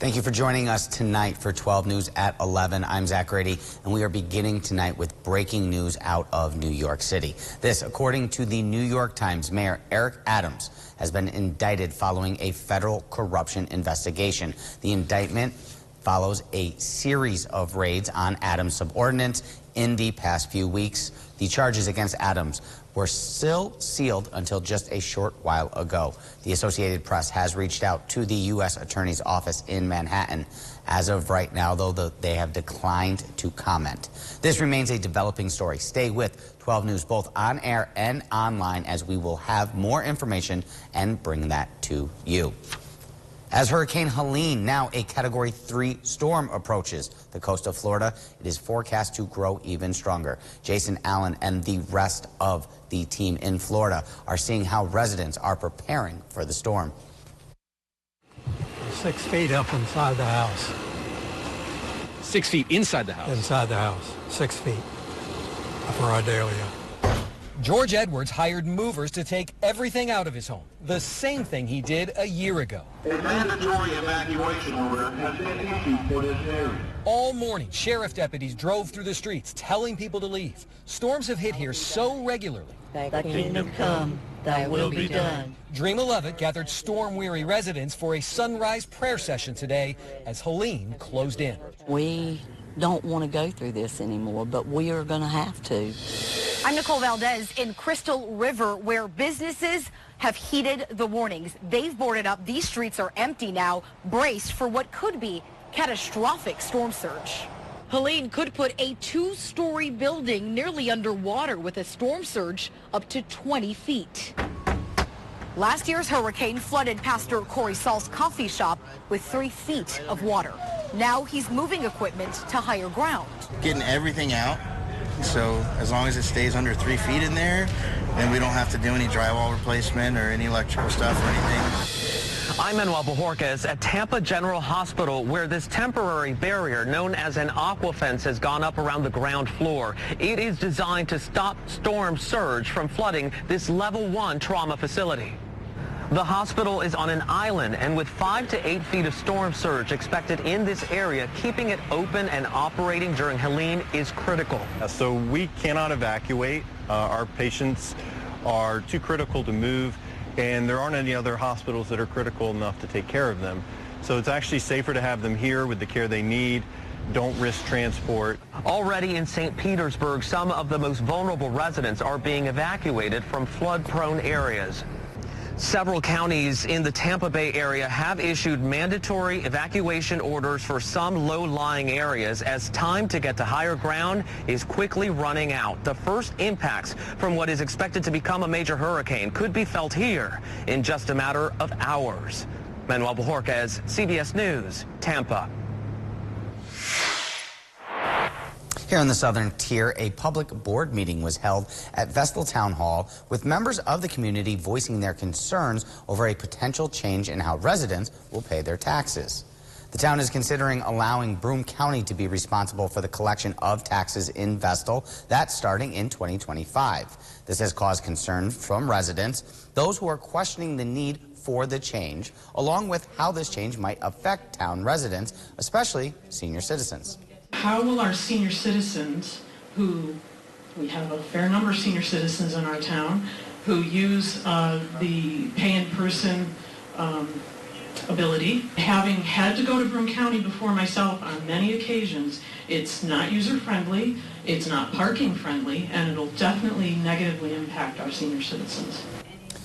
Thank you for joining us tonight for 12 News at 11. I'm Zach Grady, and we are beginning tonight with breaking news out of New York City. This, according to the New York Times, Mayor Eric Adams has been indicted following a federal corruption investigation. The indictment follows a series of raids on Adams' subordinates in the past few weeks. The charges against Adams were still sealed until just a short while ago. The Associated Press has reached out to the U.S. Attorney's Office in Manhattan. As of right now, though, they have declined to comment. This remains a developing story. Stay with 12 News both on air and online as we will have more information and bring that to you. As Hurricane Helene, now a Category 3 storm, approaches the coast of Florida, it is forecast to grow even stronger. Jason Allen and the rest of the team in Florida are seeing how residents are preparing for the storm. 6 feet up inside the house. 6 feet inside the house? Inside the house, 6 feet for Idalia. George Edwards hired movers to take everything out of his home. The same thing he did a year ago. A mandatory evacuation order has been issued for this area. All morning, sheriff deputies drove through the streets telling people to leave. Storms have hit here so regularly. Thy kingdom come, thy will be done. Dream 11 gathered storm-weary residents for a sunrise prayer session today as Helene closed in. We don't want to go through this anymore, but we are going to have to. I'm Nicole Valdez in Crystal River, where businesses have heeded the warnings. They've boarded up. These streets are empty now, braced for what could be catastrophic storm surge. Helene could put a 2-story building nearly underwater with a storm surge up to 20 feet. Last year's hurricane flooded Pastor Corey Saul's coffee shop with 3 feet of water. Now he's moving equipment to higher ground. Getting everything out. So as long as it stays under 3 feet in there, then we don't have to do any drywall replacement or any electrical stuff or anything. I'm Manuel Bojorquez at Tampa General Hospital, where this temporary barrier known as an aqua fence has gone up around the ground floor. It is designed to stop storm surge from flooding this level 1 trauma facility. The hospital is on an island, and with 5 to 8 feet of storm surge expected in this area, keeping it open and operating during Helene is critical. So we cannot evacuate. Our patients are too critical to move, and there aren't any other hospitals that are critical enough to take care of them. So it's actually safer to have them here with the care they need. Don't risk transport. Already in St. Petersburg, some of the most vulnerable residents are being evacuated from flood-prone areas. Several counties in the Tampa Bay area have issued mandatory evacuation orders for some low-lying areas as time to get to higher ground is quickly running out. The first impacts from what is expected to become a major hurricane could be felt here in just a matter of hours. Manuel Bojorquez, CBS News, Tampa. Here in the southern tier, a public board meeting was held at Vestal Town Hall with members of the community voicing their concerns over a potential change in how residents will pay their taxes. The town is considering allowing Broome County to be responsible for the collection of taxes in Vestal. That's starting in 2025. This has caused concern from residents, those who are questioning the need for the change, along with how this change might affect town residents, especially senior citizens. How will our senior citizens, who we have a fair number of senior citizens in our town, who use the pay-in-person ability, having had to go to Broome County before myself on many occasions, it's not user-friendly, it's not parking-friendly, and it'll definitely negatively impact our senior citizens.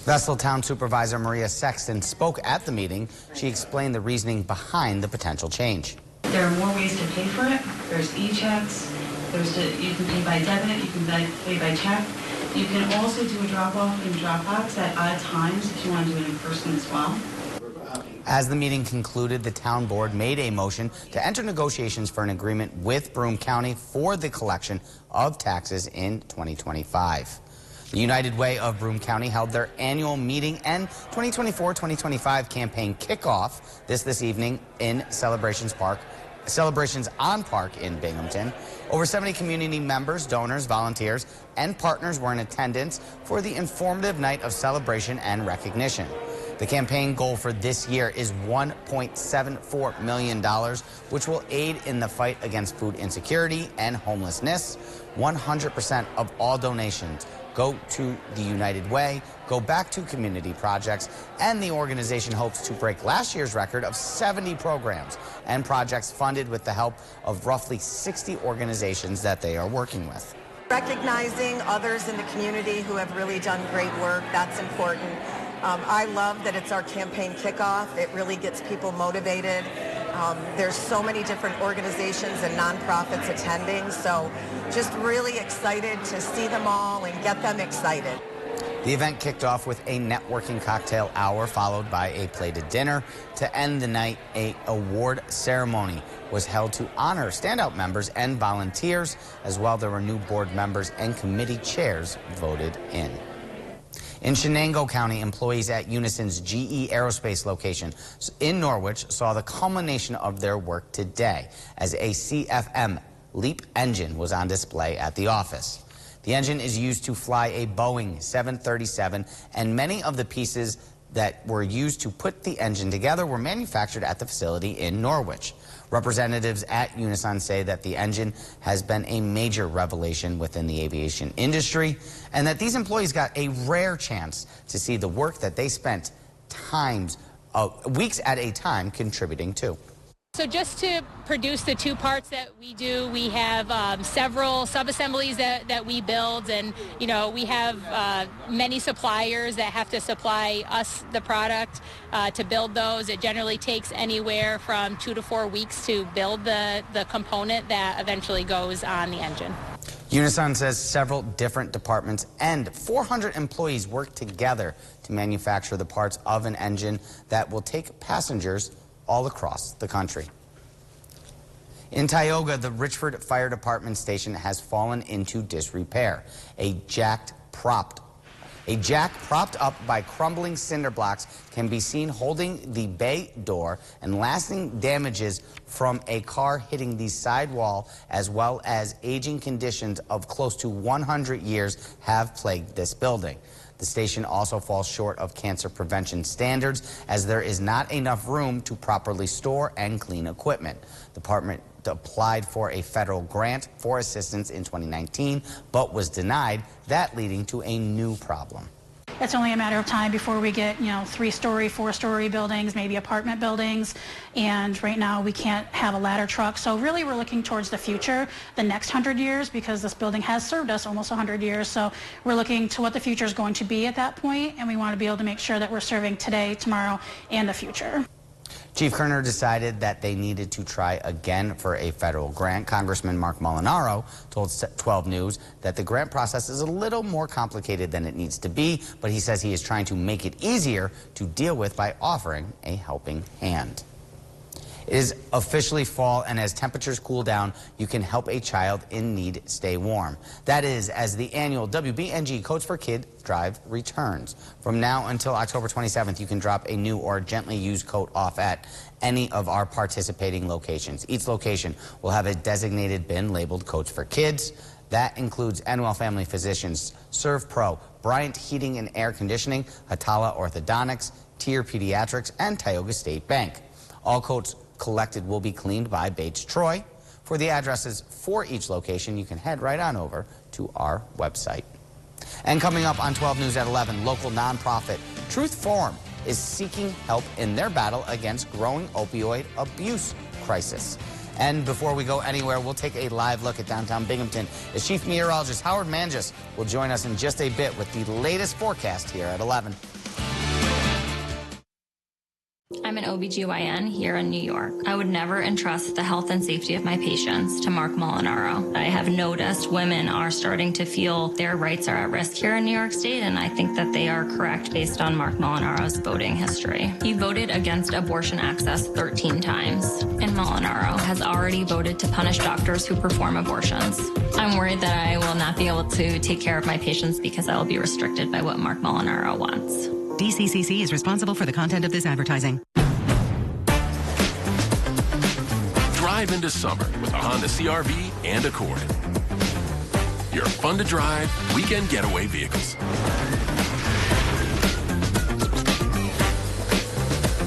Vestal Town Supervisor Maria Sexton spoke at the meeting. She explained the reasoning behind the potential change. There are more ways to pay for it. There's e-checks. You can pay by debit. You can pay by check. You can also do a drop-off and drop-box at odd times if you want to do it in person as well. As the meeting concluded, the town board made a motion to enter negotiations for an agreement with Broome County for the collection of taxes in 2025. The United Way of Broome County held their annual meeting and 2024-2025 campaign kickoff this evening in Celebrations on Park in Binghamton. Over 70 community members, donors, volunteers, and partners were in attendance for the informative night of celebration and recognition. The campaign goal for this year is $1.74 million, which will aid in the fight against food insecurity and homelessness. 100% of all donations go to the United Way, go back to community projects, and the organization hopes to break last year's record of 70 programs and projects funded with the help of roughly 60 organizations that they are working with. Recognizing others in the community who have really done great work, that's important. I love that it's our campaign kickoff. It really gets people motivated. There's so many different organizations and nonprofits attending, so just really excited to see them all and get them excited. The event kicked off with a networking cocktail hour followed by a plated dinner. To end the night, an award ceremony was held to honor standout members and volunteers. As well, there were new board members and committee chairs voted in. In Shenango County, employees at Unison's GE Aerospace location in Norwich saw the culmination of their work today as a CFM LEAP engine was on display at the office. The engine is used to fly a Boeing 737, and many of the pieces that were used to put the engine together were manufactured at the facility in Norwich. Representatives at Unison say that the engine has been a major revelation within the aviation industry and that these employees got a rare chance to see the work that they spent weeks at a time contributing to. So just to produce the two parts that we do, we have several sub-assemblies that we build, and we have many suppliers that have to supply us the product to build those. It generally takes anywhere from 2 to 4 weeks to build the component that eventually goes on the engine. Unison says several different departments and 400 employees work together to manufacture the parts of an engine that will take passengers all across the country. In Tioga, the Richford Fire Department station has fallen into disrepair. A jack propped up by crumbling cinder blocks can be seen holding the bay door, and lasting damages from a car hitting the sidewall as well as aging conditions of close to 100 years have plagued this building. The station also falls short of cancer prevention standards as there is not enough room to properly store and clean equipment. The department applied for a federal grant for assistance in 2019, but was denied, that leading to a new problem. It's only a matter of time before we get, 3-story, 4-story buildings, maybe apartment buildings, and right now we can't have a ladder truck. So really we're looking towards the future, the next 100 years, because this building has served us almost 100 years. So we're looking to what the future is going to be at that point, and we want to be able to make sure that we're serving today, tomorrow, and the future. Chief Kerner decided that they needed to try again for a federal grant. Congressman Mark Molinaro told 12 News that the grant process is a little more complicated than it needs to be, but he says he is trying to make it easier to deal with by offering a helping hand. It is officially fall, and as temperatures cool down, you can help a child in need stay warm. That is, as the annual WBNG Coats for Kids drive returns. From now until October 27th, you can drop a new or gently used coat off at any of our participating locations. Each location will have a designated bin labeled Coats for Kids. That includes NWell Family Physicians, Serve Pro, Bryant Heating and Air Conditioning, Hatala Orthodontics, Tier Pediatrics, and Tioga State Bank. All coats collected will be cleaned by Bates Troy. For the addresses for each location, you can head right on over to our website. And coming up on 12 News at 11, local nonprofit Truth Forum is seeking help in their battle against growing opioid abuse crisis. And before we go anywhere, we'll take a live look at downtown Binghamton as Chief Meteorologist Howard Manges will join us in just a bit with the latest forecast here at 11. I'm an OBGYN here in New York. I would never entrust the health and safety of my patients to Mark Molinaro. I have noticed women are starting to feel their rights are at risk here in New York State, and I think that they are correct based on Mark Molinaro's voting history. He voted against abortion access 13 times, and Molinaro has already voted to punish doctors who perform abortions. I'm worried that I will not be able to take care of my patients because I will be restricted by what Mark Molinaro wants. DCCC is responsible for the content of this advertising. Drive into summer with a Honda CR-V and Accord. Your fun-to-drive weekend getaway vehicles.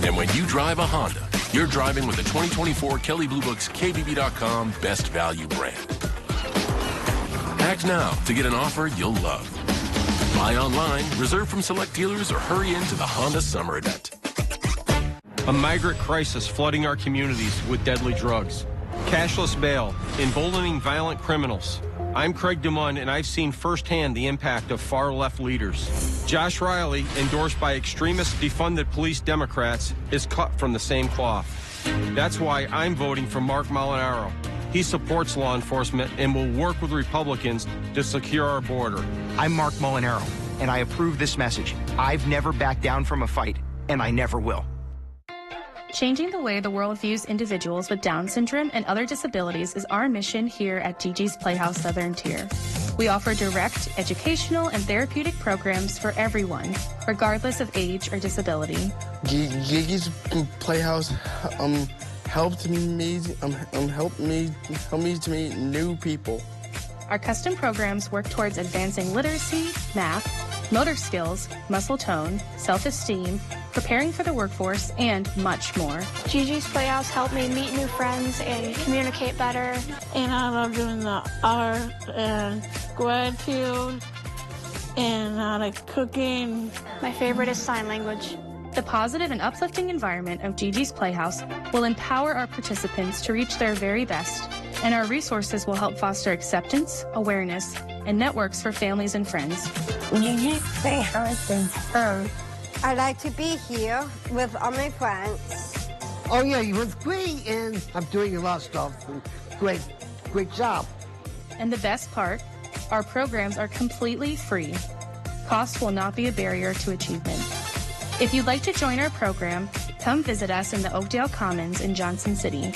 And when you drive a Honda, you're driving with the 2024 Kelley Blue Book's KBB.com Best Value brand. Act now to get an offer you'll love. Buy online, reserve from select dealers, or hurry into the Honda Summer Event. A migrant crisis flooding our communities with deadly drugs. Cashless bail, emboldening violent criminals. I'm Craig Dumont, and I've seen firsthand the impact of far-left leaders. Josh Riley, endorsed by extremist defunded police Democrats, is cut from the same cloth. That's why I'm voting for Mark Molinaro. He supports law enforcement and will work with Republicans to secure our border. I'm Mark Molinaro, and I approve this message. I've never backed down from a fight, and I never will. Changing the way the world views individuals with Down syndrome and other disabilities is our mission here at Gigi's Playhouse Southern Tier. We offer direct, educational, and therapeutic programs for everyone, regardless of age or disability. Gigi's Playhouse helped me to meet new people. Our custom programs work towards advancing literacy, math, motor skills, muscle tone, self-esteem, preparing for the workforce, and much more. Gigi's Playhouse helped me meet new friends and communicate better. And I love doing the art and gratitude and I like cooking. My favorite is sign language. The positive and uplifting environment of Gigi's Playhouse will empower our participants to reach their very best, and our resources will help foster acceptance, awareness, and networks for families and friends. Gigi's Playhouse is fun. I like to be here with all my friends. Oh yeah, it was great, and I'm doing a lot of stuff. Great job. And the best part, our programs are completely free. Cost will not be a barrier to achievement. If you'd like to join our program, come visit us in the Oakdale Commons in Johnson City.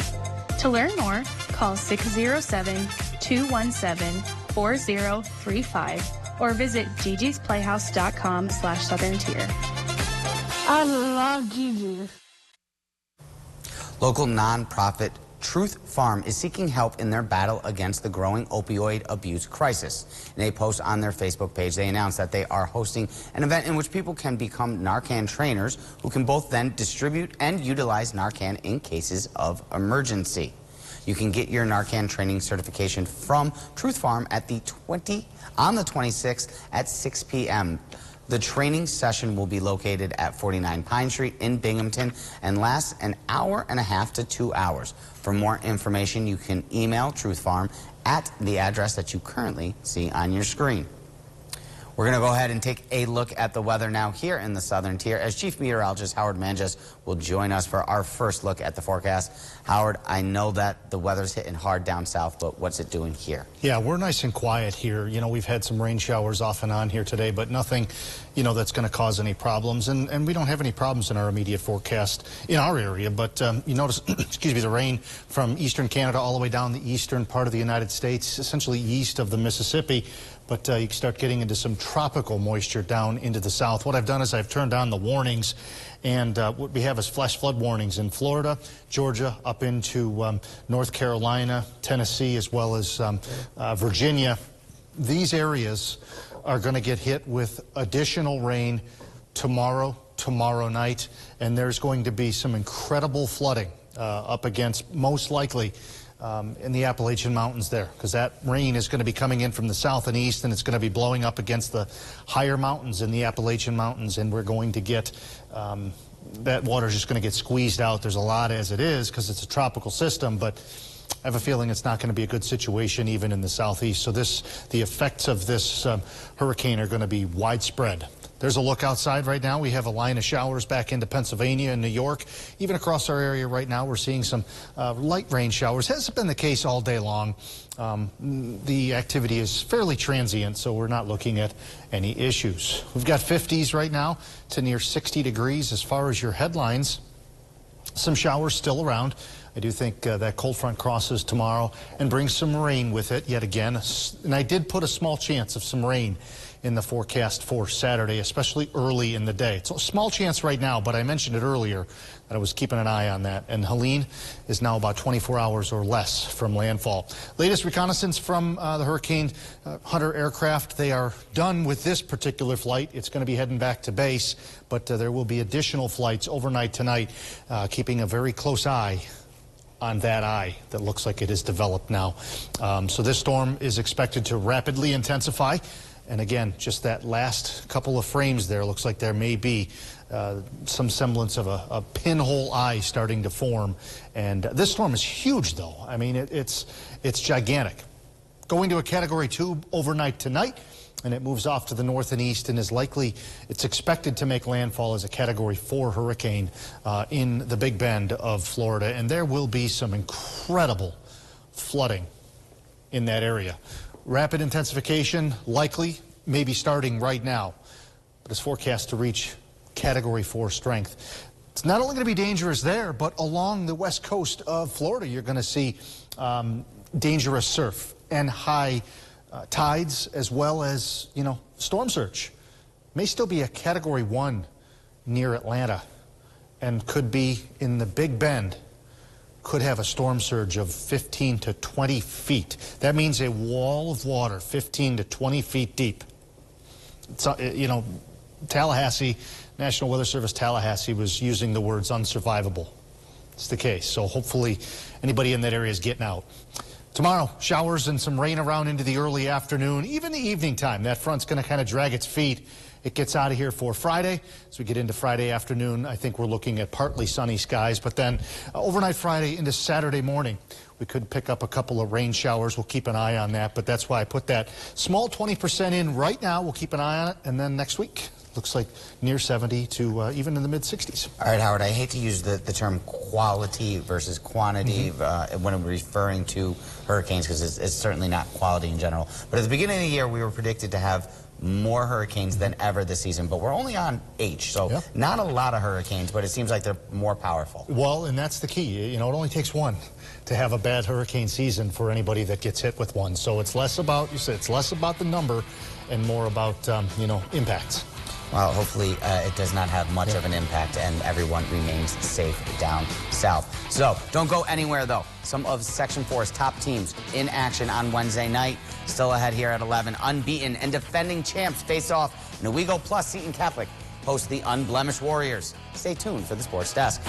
To learn more, call 607-217-4035 or visit gigisplayhouse.com/Southern Tier. I love Gigi's. Local nonprofit Truth Farm is seeking help in their battle against the growing opioid abuse crisis. In a post on their Facebook page, they announced that they are hosting an event in which people can become Narcan trainers who can both then distribute and utilize Narcan in cases of emergency. You can get your Narcan training certification from Truth Farm on the 26th at 6 p.m. The training session will be located at 49 Pine Street in Binghamton and lasts an hour and a half to 2 hours. For more information, you can email Truth Farm at the address that you currently see on your screen. We're going to go ahead and take a look at the weather now here in the Southern Tier as Chief Meteorologist Howard Manges will join us for our first look at the forecast. Howard, I know that the weather's hitting hard down south, but what's it doing here? Yeah, we're nice and quiet here. You know, we've had some rain showers off and on here today, but nothing, you know, that's going to cause any problems. And we don't have any problems in our immediate forecast in our area. But you notice, excuse me, the rain from eastern Canada all the way down the eastern part of the United States, essentially east of the Mississippi. But you can start getting into some tropical moisture down into the south. What I've done is I've turned on the warnings, and what we have is flash flood warnings in Florida, Georgia, up into North Carolina, Tennessee, as well as Virginia. These areas are going to get hit with additional rain tomorrow night, and there's going to be some incredible flooding up against, most likely, in the Appalachian Mountains there, because that rain is going to be coming in from the south and east, and it's going to be blowing up against the higher mountains in the Appalachian Mountains, and we're going to get that water is just going to get squeezed out. There's a lot as it is because it's a tropical system, but I have a feeling it's not going to be a good situation even in the southeast. So the effects of this hurricane are going to be widespread. There's a look outside right now. We have a line of showers back into Pennsylvania and New York. Even across our area right now, we're seeing some light rain showers. Hasn't been the case all day long. The activity is fairly transient, so we're not looking at any issues. We've got 50s right now to near 60 degrees. As far as your headlines, some showers still around. I do think that cold front crosses tomorrow and brings some rain with it yet again. And I did put a small chance of some rain in the forecast for Saturday, especially early in the day. It's a small chance right now, but I mentioned it earlier that I was keeping an eye on that. And Helene is now about 24 hours or less from landfall. Latest reconnaissance from the Hurricane Hunter aircraft. They are done with this particular flight. It's going to be heading back to base, but there will be additional flights overnight tonight, keeping a very close eye on that eye that looks like it is developed now. So this storm is expected to rapidly intensify. And again, just that last couple of frames there, looks like there may be some semblance of a pinhole eye starting to form. And this storm is huge, though. I mean, it's gigantic. Going to a Category 2 overnight tonight, and it moves off to the north and east and is likely, it's expected to make landfall as a Category 4 hurricane in the Big Bend of Florida. And there will be some incredible flooding in that area. Rapid intensification likely, maybe starting right now, but it's forecast to reach Category 4 strength. It's not only going to be dangerous there, but along the west coast of Florida, you're going to see dangerous surf and high tides, as well as, storm surge. May still be a Category 1 near Atlanta and could be in the Big Bend. Could have a storm surge of 15 to 20 feet. That means a wall of water 15 to 20 feet deep. It's, Tallahassee, National Weather Service Tallahassee was using the words unsurvivable. It's the case. So hopefully anybody in that area is getting out. Tomorrow, showers and some rain around into the early afternoon, even the evening time. That front's going to kind of drag its feet. It gets out of here for Friday. As we get into Friday afternoon, I think we're looking at partly sunny skies. But then overnight Friday into Saturday morning, we could pick up a couple of rain showers. We'll keep an eye on that. But that's why I put that small 20% in right now. We'll keep an eye on it. And then next week, looks like near 70 to even in the mid-60s. All right, Howard, I hate to use the term quality versus quantity when I'm referring to hurricanes, because it's certainly not quality in general. But at the beginning of the year, we were predicted to have more hurricanes than ever this season, but we're only on H, so not a lot of hurricanes, but it seems like they're more powerful. Well, and that's the key. It only takes one to have a bad hurricane season for anybody that gets hit with one. So it's less about, it's less about the number and more about, impacts. Well, hopefully it does not have much of an impact and everyone remains safe down south. So don't go anywhere, though. Some of Section 4's top teams in action on Wednesday night. Still ahead here at 11. Unbeaten and defending champs face off. And we go plus Seton Catholic host the unblemished Warriors. Stay tuned for the Sports Desk.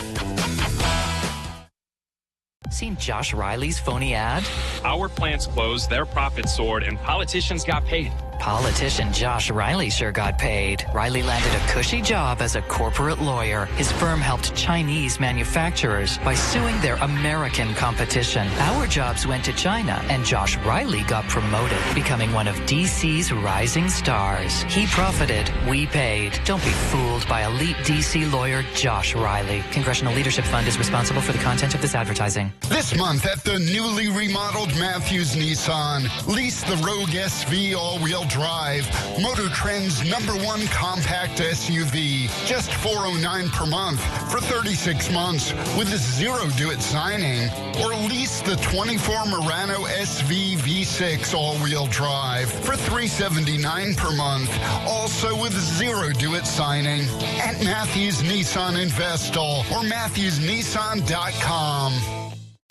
Seen Josh Riley's phony ad? Our plants closed, their profits soared, and politicians got paid. Politician Josh Riley sure got paid. Riley landed a cushy job as a corporate lawyer. His firm helped Chinese manufacturers by suing their American competition. Our jobs went to China, and Josh Riley got promoted, becoming one of DC's rising stars. He profited, we paid. Don't be fooled by elite DC lawyer Josh Riley. Congressional Leadership Fund is responsible for the content of this advertising. This month at the newly remodeled Matthews Nissan, lease the Rogue SV all-wheel drive, Motor Trend's #1 compact SUV, just $409 per month for 36 months with a zero do-it signing, or lease the 24 Murano SV V6 all-wheel drive for $379 per month, also with zero do-it signing at Matthews Nissan in Vestal or MatthewsNissan.com.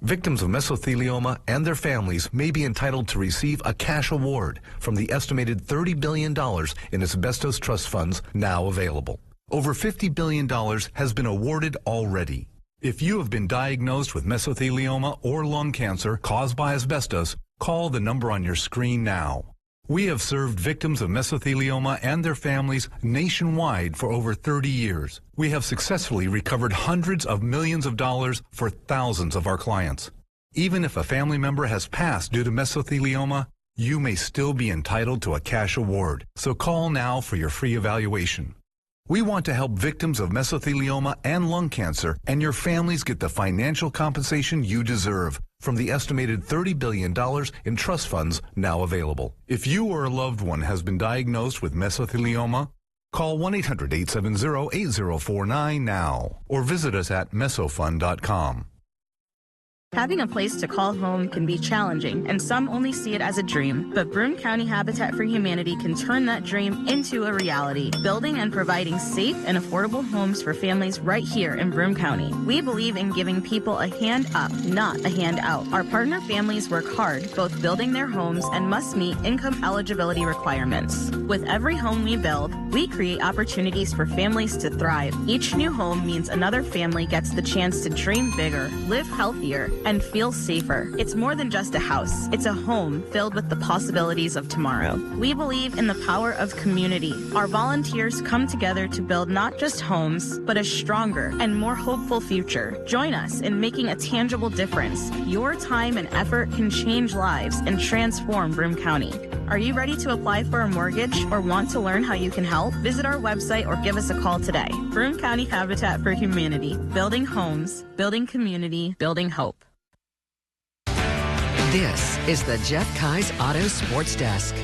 Victims of mesothelioma and their families may be entitled to receive a cash award from the estimated $30 billion in asbestos trust funds now available. Over $50 billion has been awarded already. If you have been diagnosed with mesothelioma or lung cancer caused by asbestos, call the number on your screen now. We have served victims of mesothelioma and their families nationwide for over 30 years. We have successfully recovered hundreds of millions of dollars for thousands of our clients. Even if a family member has passed due to mesothelioma, you may still be entitled to a cash award. So call now for your free evaluation. We want to help victims of mesothelioma and lung cancer, and your families get the financial compensation you deserve from the estimated $30 billion in trust funds now available. If you or a loved one has been diagnosed with mesothelioma, call 1-800-870-8049 now or visit us at mesofund.com. Having a place to call home can be challenging, and some only see it as a dream. But Broome County Habitat for Humanity can turn that dream into a reality, building and providing safe and affordable homes for families right here in Broome County. We believe in giving people a hand up, not a hand out. Our partner families work hard, both building their homes and must meet income eligibility requirements. With every home we build, we create opportunities for families to thrive. Each new home means another family gets the chance to dream bigger, live healthier, and feel safer. It's more than just a house. It's a home filled with the possibilities of tomorrow. We believe in the power of community. Our volunteers come together to build not just homes, but a stronger and more hopeful future. Join us in making a tangible difference. Your time and effort can change lives and transform Broome County. Are you ready to apply for a mortgage or want to learn how you can help? Visit our website or give us a call today. Broome County Habitat for Humanity. Building homes, building community, building hope. This is the Jeff Kai's Auto Sports Desk.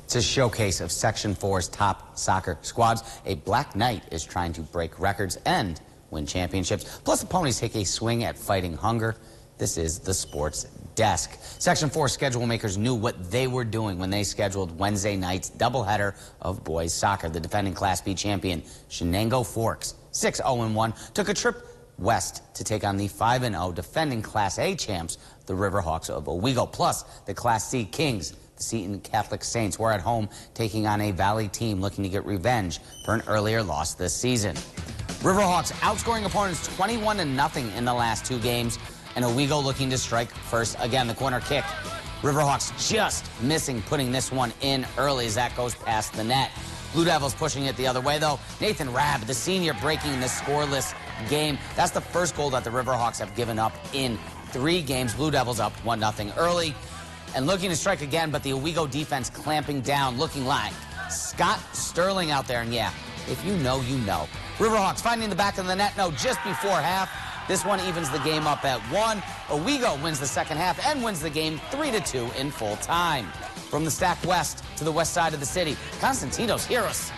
It's a showcase of Section 4's top soccer squads. A Black Knight is trying to break records and win championships. Plus, the ponies take a swing at fighting hunger. This is the Sports Desk. Section 4 schedule makers knew what they were doing when they scheduled Wednesday night's doubleheader of boys soccer. The defending Class B champion, Shenango Forks, 6-0-1, took a trip west to take on the 5-0 defending Class A champs, the Riverhawks of Owego. Plus, the Class C Kings, the Seton Catholic Saints, were at home taking on a Valley team looking to get revenge for an earlier loss this season. Riverhawks outscoring opponents 21-0 in the last 2 games, and Owego looking to strike first again. The corner kick. Riverhawks just missing putting this one in early as that goes past the net. Blue Devils pushing it the other way, though. Nathan Rabb, the senior, breaking the scoreless game. That's the first goal that the Riverhawks have given up in 3 games. Blue Devils up 1-0 early and looking to strike again, but the Owego defense clamping down, looking like Scott Sterling out there. And yeah, if you know, you know. Riverhawks finding the back of the net, no, just before half. This one evens the game up at 1. Owego wins the second half and wins the game 3-2 in full time. From the stack west to the west side of the city, Constantinos Heroes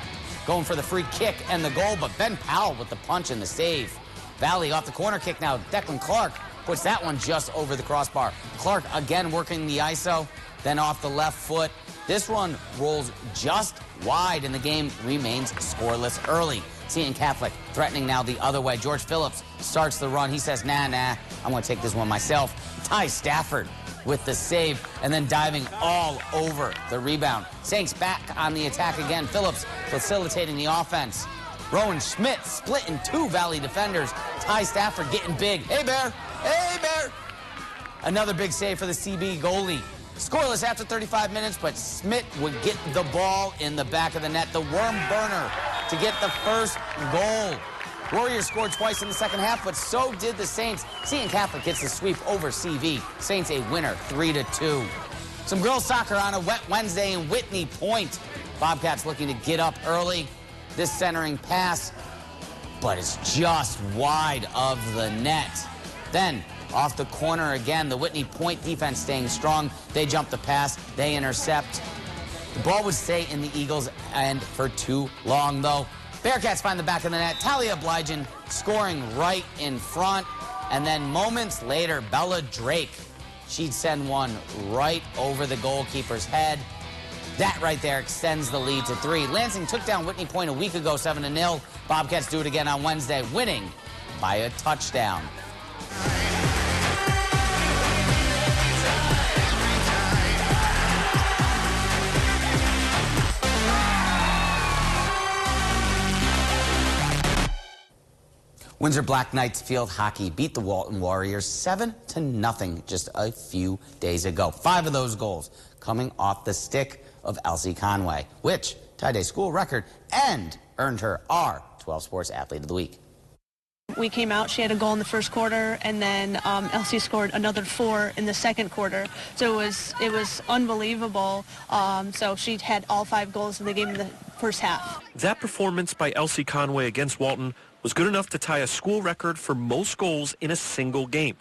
going for the free kick and the goal, but Ben Powell with the punch and the save. Valley off the corner kick now. Declan Clark puts that one just over the crossbar. Clark again working the ISO, then off the left foot. This one rolls just wide and the game remains scoreless early. Seton Catholic threatening now the other way. George Phillips starts the run. He says, nah, I'm going to take this one myself. Ty Stafford with the save and then diving all over the rebound. Saints back on the attack again. Phillips facilitating the offense. Rowan Schmidt splitting 2 Valley defenders. Ty Stafford getting big. Hey, Bear. Hey, Bear. Another big save for the CB goalie. Scoreless after 35 minutes, but Schmidt would get the ball in the back of the net. The worm burner to get the first goal. Warriors scored twice in the second half, but so did the Saints. Seton Catholic gets the sweep over CV. Saints a winner, 3-2. Some girls soccer on a wet Wednesday in Whitney Point. Bobcats looking to get up early. This centering pass, but it's just wide of the net. Then off the corner again, the Whitney Point defense staying strong. They jump the pass, they intercept. The ball would stay in the Eagles' end for too long, though. Bearcats find the back of the net. Talia Blygen scoring right in front. And then moments later, Bella Drake, she'd send one right over the goalkeeper's head. That right there extends the lead to 3. Lansing took down Whitney Point a week ago, 7-0. Bobcats do it again on Wednesday, winning by a touchdown. Windsor Black Knights field hockey beat the Walton Warriors 7-0 just a few days ago. 5 of those goals coming off the stick of Elsie Conway, which tied a school record and earned her our 12 Sports Athlete of the Week. We came out, she had a goal in the first quarter, and then Elsie scored another 4 in the second quarter. So it was unbelievable. So she had all 5 goals in the game in the first half. That performance by Elsie Conway against Walton was good enough to tie a school record for most goals in a single game.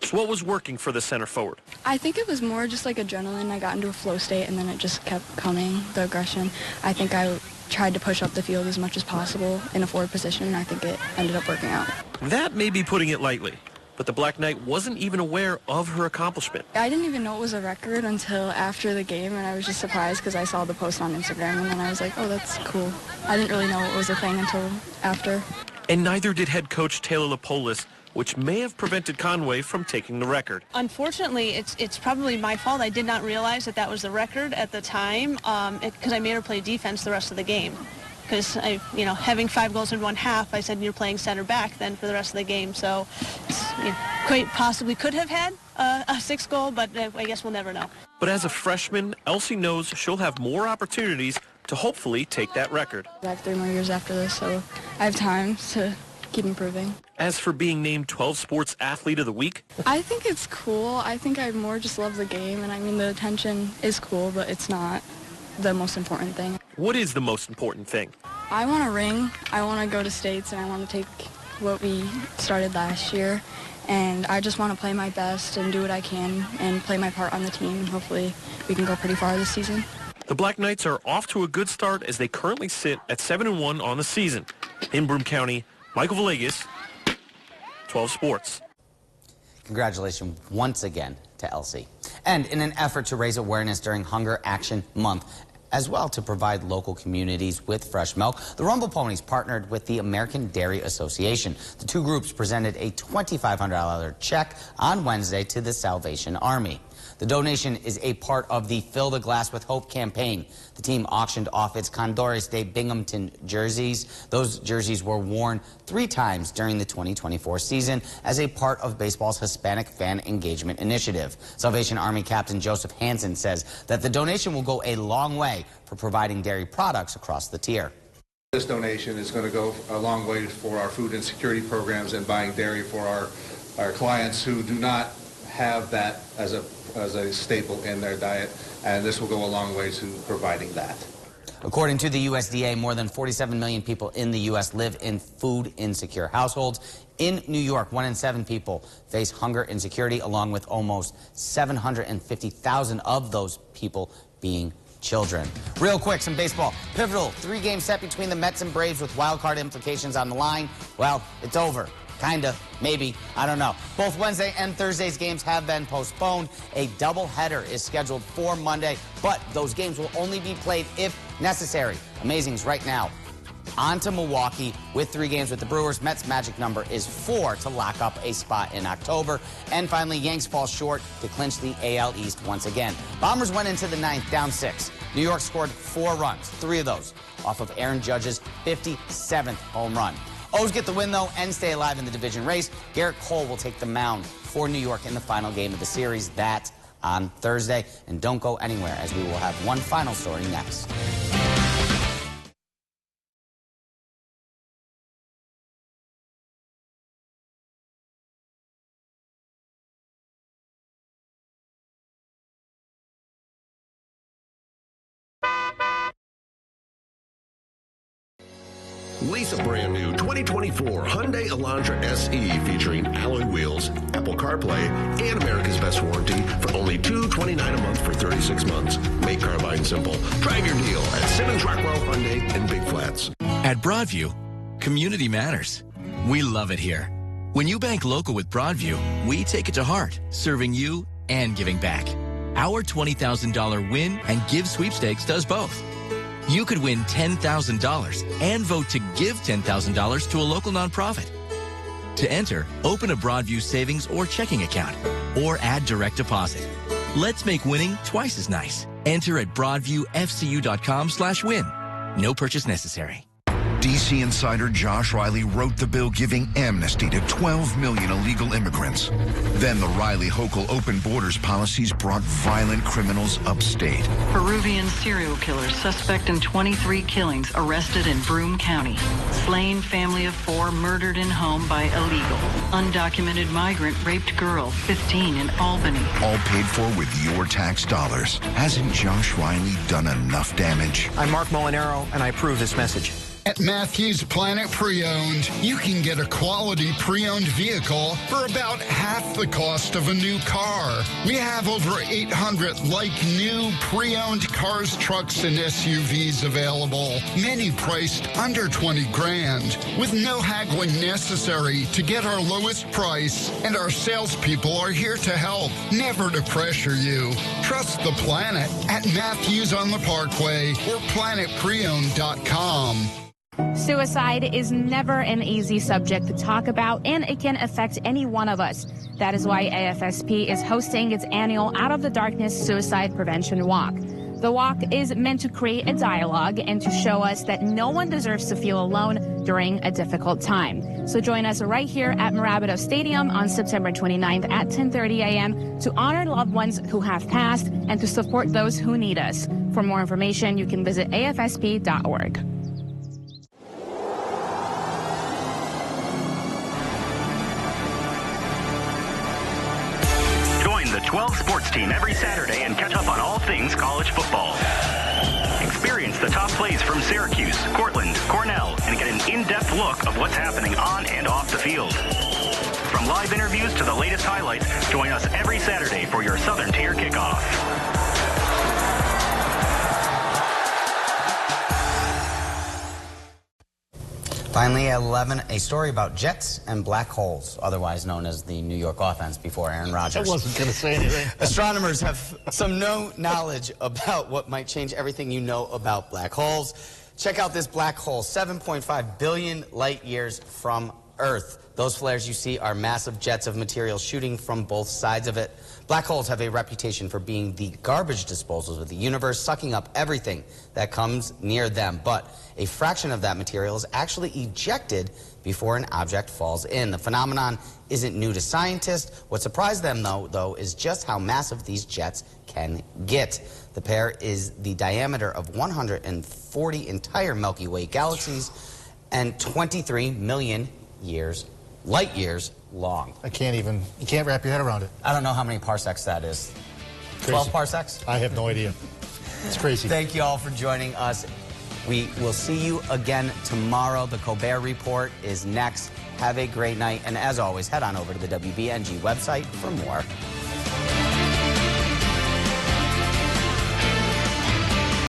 So what was working for the center forward? I think it was more just like adrenaline. I got into a flow state, and then it just kept coming, the aggression. I think I tried to push up the field as much as possible in a forward position, and I think it ended up working out. That may be putting it lightly. but the Black Knight wasn't even aware of her accomplishment. I didn't even know it was a record until after the game, and I was just surprised because I saw the post on Instagram, and then I was like, oh, that's cool. I didn't really know it was a thing until after. And neither did head coach Taylor Lepolis, which may have prevented Conway from taking the record. Unfortunately, it's probably my fault. I did not realize that was the record at the time because I made her play defense the rest of the game. Because having 5 goals in one half, I said you're playing center back then for the rest of the game. So quite possibly could have had a 6th goal, but I guess we'll never know. But as a freshman, Elsie knows she'll have more opportunities to hopefully take that record. I have 3 more years after this, so I have time to keep improving. As for being named 12 Sports Athlete of the Week, I think it's cool. I think I more just love the game, and I mean the attention is cool, but it's not the most important thing. What is the most important thing? I want a ring. I want to go to states, and I want to take what we started last year, and I just want to play my best and do what I can and play my part on the team, and hopefully we can go pretty far this season. The Black Knights are off to a good start as they currently sit at 7-1 on the season. In Broome County, Michael Villegas, 12 Sports. Congratulations once again to Elsie. And in an effort to raise awareness during Hunger Action Month, as well to provide local communities with fresh milk, the Rumble Ponies partnered with the American Dairy Association. The two groups presented a $2,500 check on Wednesday to the Salvation Army. The donation is a part of the Fill the Glass with Hope campaign. The team auctioned off its Condores de Binghamton jerseys. Those jerseys were worn 3 times during the 2024 season as a part of baseball's Hispanic Fan Engagement Initiative. Salvation Army Captain Joseph Hansen says that the donation will go a long way for providing dairy products across the tier. This donation is going to go a long way for our food insecurity programs and buying dairy for our clients who do not have that as a staple in their diet, and this will go a long way to providing that. According to the USDA, more than 47 million people in the U.S. live in food insecure households. In New York, 1 in 7 people face hunger insecurity, along with almost 750,000 of those people being children. Real quick, some baseball. Pivotal 3-game set between the Mets and Braves with wild card implications on the line. Well, it's over. Kinda, maybe, I don't know. Both Wednesday and Thursday's games have been postponed. A doubleheader is scheduled for Monday, but those games will only be played if necessary. Amazing's right now on to Milwaukee with 3 games with the Brewers. Mets' magic number is 4 to lock up a spot in October. And finally, Yanks fall short to clinch the AL East once again. Bombers went into the 9th down 6. New York scored 4 runs, 3 of those off of Aaron Judge's 57th home run. O's get the win, though, and stay alive in the division race. Garrett Cole will take the mound for New York in the final game of the series. That's on Thursday. And don't go anywhere, as we will have one final story next. Lease a brand new 2024 Hyundai Elantra SE featuring alloy wheels, Apple CarPlay, and America's Best Warranty for only $229 a month for 36 months. Make car buying simple. Drive your deal at Simmons Rockwell Hyundai in Big Flats. At Broadview, community matters. We love it here. When you bank local with Broadview, we take it to heart, serving you and giving back. Our $20,000 win and give sweepstakes does both. You could win $10,000 and vote to give $10,000 to a local nonprofit. To enter, open a Broadview savings or checking account or add direct deposit. Let's make winning twice as nice. Enter at broadviewfcu.com/win. No purchase necessary. DC insider Josh Riley wrote the bill giving amnesty to 12 million illegal immigrants. Then the Riley-Hochul open borders policies brought violent criminals upstate. Peruvian serial killer suspect in 23 killings arrested in Broome County. Slain family of 4 murdered in home by illegal. Undocumented migrant raped girl 15 in Albany. All paid for with your tax dollars. Hasn't Josh Riley done enough damage? I'm Mark Molinaro, and I approve this message. At Matthews Planet Pre-Owned, you can get a quality pre-owned vehicle for about half the cost of a new car. We have over 800 like-new pre-owned cars, trucks, and SUVs available, many priced under 20 grand, with no haggling necessary to get our lowest price, and our salespeople are here to help, never to pressure you. Trust the Planet at Matthews on the Parkway or planetpreowned.com. Suicide is never an easy subject to talk about, and it can affect any one of us. That is why AFSP is hosting its annual Out of the Darkness Suicide Prevention Walk. The walk is meant to create a dialogue and to show us that no one deserves to feel alone during a difficult time. So join us right here at Mirabito Stadium on September 29th at 10:30 a.m. to honor loved ones who have passed and to support those who need us. For more information, you can visit afsp.org. The 12 sports team every Saturday and catch up on all things college football. Experience the top plays from Syracuse, Cortland, Cornell, and get an in-depth look of what's happening on and off the field. From live interviews to the latest highlights, join us every Saturday for your Southern Tier kickoff. Finally, at 11, a story about jets and black holes, otherwise known as the New York offense before Aaron Rodgers. I wasn't going to say anything. Astronomers have some knowledge about what might change everything you know about black holes. Check out this black hole, 7.5 billion light years from Earth. Those flares you see are massive jets of material shooting from both sides of it. Black holes have a reputation for being the garbage disposals of the universe, sucking up everything that comes near them. But a fraction of that material is actually ejected before an object falls in. The phenomenon isn't new to scientists. What surprised them, though, is just how massive these jets can get. The pair is the diameter of 140 entire Milky Way galaxies and 23 million light years long. You can't wrap your head around it. I don't know how many parsecs that is. Crazy. 12 parsecs? I have no idea. It's crazy. Thank you all for joining us. We will see you again tomorrow. The Colbert Report is next. Have a great night. And as always, head on over to the WBNG website for more.